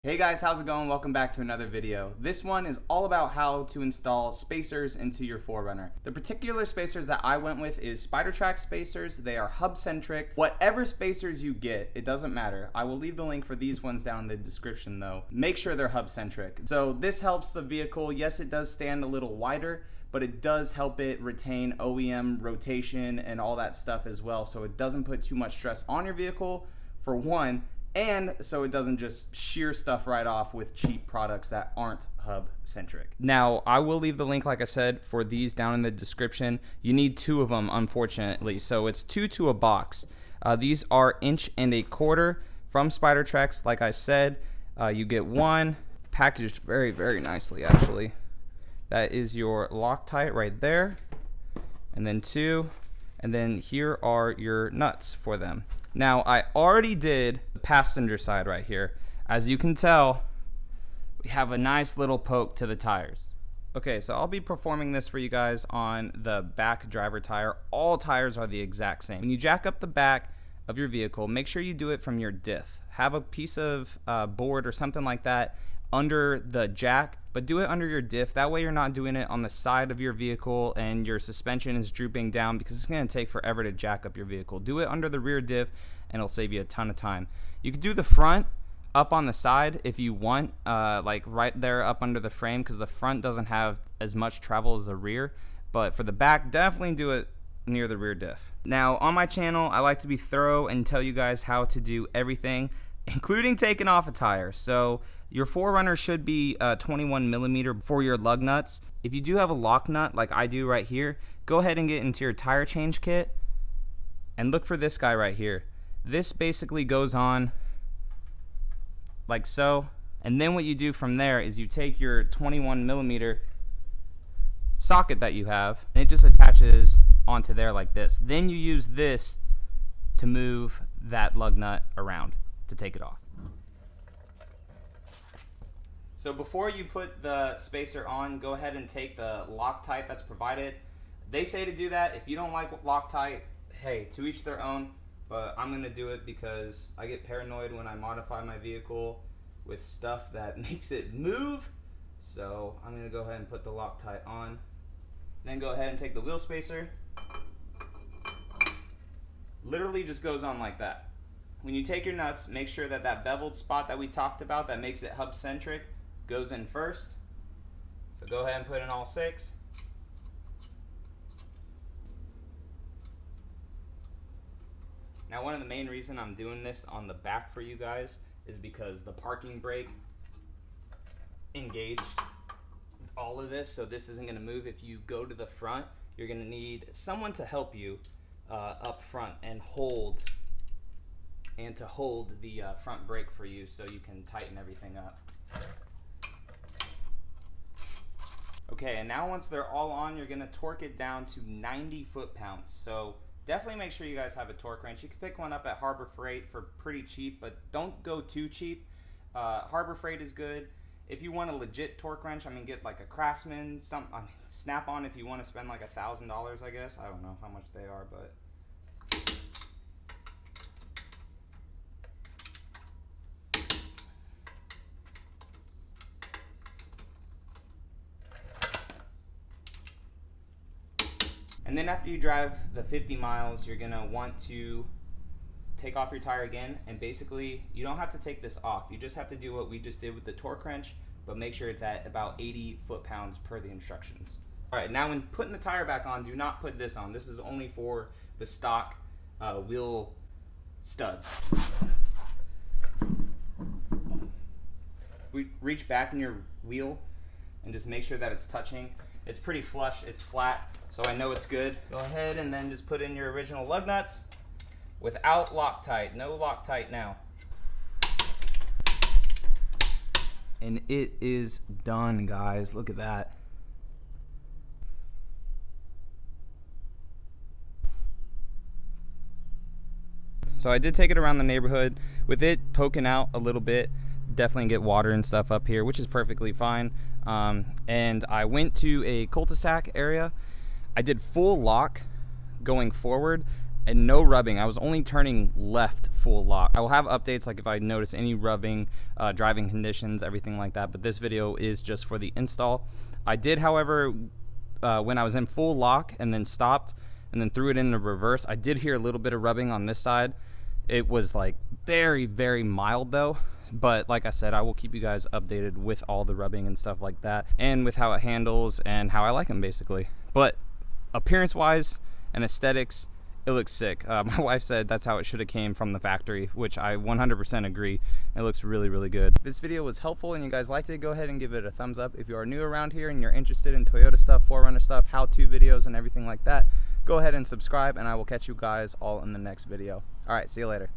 Hey guys, how's it going? Welcome back to another video. This one is all about how to install spacers into your 4Runner. The particular spacers that I went with is Spidertrax spacers. They are hub-centric. Whatever spacers you get, it doesn't matter. I will leave the link for these ones down in the description though. Make sure they're hub-centric. So this helps the vehicle. Yes, it does stand a little wider, but it does help it retain OEM rotation and all that stuff as well, so it doesn't put too much stress on your vehicle, for one, and so it doesn't just shear stuff right off with cheap products that aren't hub-centric. Now, I will leave the link, like I said, for these down in the description. You need two of them, unfortunately, so it's 2 to a box. These are 1.25 inch from Spidertrax, like I said. You get one, packaged very, very nicely, actually. That is your Loctite right there, and then 2, and then here are your nuts for them. Now, I already did the passenger side right here. As you can tell, we have a nice little poke to the tires. Okay, so I'll be performing this for you guys on the back driver tire. All tires are the exact same. When you jack up the back of your vehicle, make sure you do it from your diff. Have a piece of board or something like that under the jack, but do it under your diff. That way you're not doing it on the side of your vehicle and your suspension is drooping down, because it's going to take forever to jack up your vehicle. Do it under the rear diff and it'll save you a ton of time. You could do the front up on the side if you want, like right there up under the frame, because the front doesn't have as much travel as the rear, but for the back, definitely do it near the rear diff. Now, on my channel, I like to be thorough and tell you guys how to do everything, including taking off a tire. So your 4Runner should be 21mm for your lug nuts. If you do have a lock nut like I do right here, go ahead and get into your tire change kit and look for this guy right here. This basically goes on like so, and then what you do from there is you take your 21mm socket that you have and it just attaches onto there like this. Then you use this to move that lug nut around to take it off. So before you put the spacer on, go ahead and take the Loctite that's provided. They say to do that. If you don't like Loctite, hey, to each their own, but I'm gonna do it because I get paranoid when I modify my vehicle with stuff that makes it move. So I'm gonna go ahead and put the Loctite on. Then go ahead and take the wheel spacer. Literally just goes on like that. When you take your nuts, make sure that that beveled spot that we talked about that makes it hub-centric goes in first. So go ahead and put in all 6. Now, one of the main reasons I'm doing this on the back for you guys is because the parking brake engaged all of this, so this isn't going to move. If you go to the front, you're going to need someone to help you up front and hold the front brake for you so you can tighten everything up. Okay, and now once they're all on, you're gonna torque it down to 90 foot-pounds. So definitely make sure you guys have a torque wrench. You can pick one up at Harbor Freight for pretty cheap, but don't go too cheap. Harbor Freight is good. If you want a legit torque wrench, I mean, get like a Craftsman, Snap-on if you want to spend like $1,000, I guess. I don't know how much they are, but and then after you drive the 50 miles, you're gonna want to take off your tire again, and basically you don't have to take this off. You just have to do what we just did with the torque wrench, but make sure it's at about 80 foot-pounds per the instructions. All right, now when putting the tire back on, do not put this on. This is only for the stock wheel studs. Reach back in your wheel and just make sure that it's touching. It's pretty flush, it's flat, so I know it's good. Go ahead and then just put in your original lug nuts without Loctite. No Loctite now. And it is done, guys. Look at that. So I did take it around the neighborhood. With it poking out a little bit, definitely get water and stuff up here, which is perfectly fine. And I went to a cul-de-sac area. I did full lock going forward. and no rubbing. I was only turning left full lock. I will have updates like if I notice any rubbing, driving conditions, everything like that, but this video is just for the install. I did, however, when I was in full lock and then stopped and then threw it in the reverse, I did hear a little bit of rubbing on this side. It was like very, very mild though. But like I said, I will keep you guys updated with all the rubbing and stuff like that, and with how it handles and how I like them basically. But appearance wise and aesthetics, it looks sick. My wife said that's how it should have came from the factory, which I 100% agree. It looks really, really good. If this video was helpful and you guys liked it, go ahead and give it a thumbs up. If you are new around here and you're interested in Toyota stuff, 4Runner stuff, how-to videos and everything like that, go ahead and subscribe, and I will catch you guys all in the next video. All right, see you later.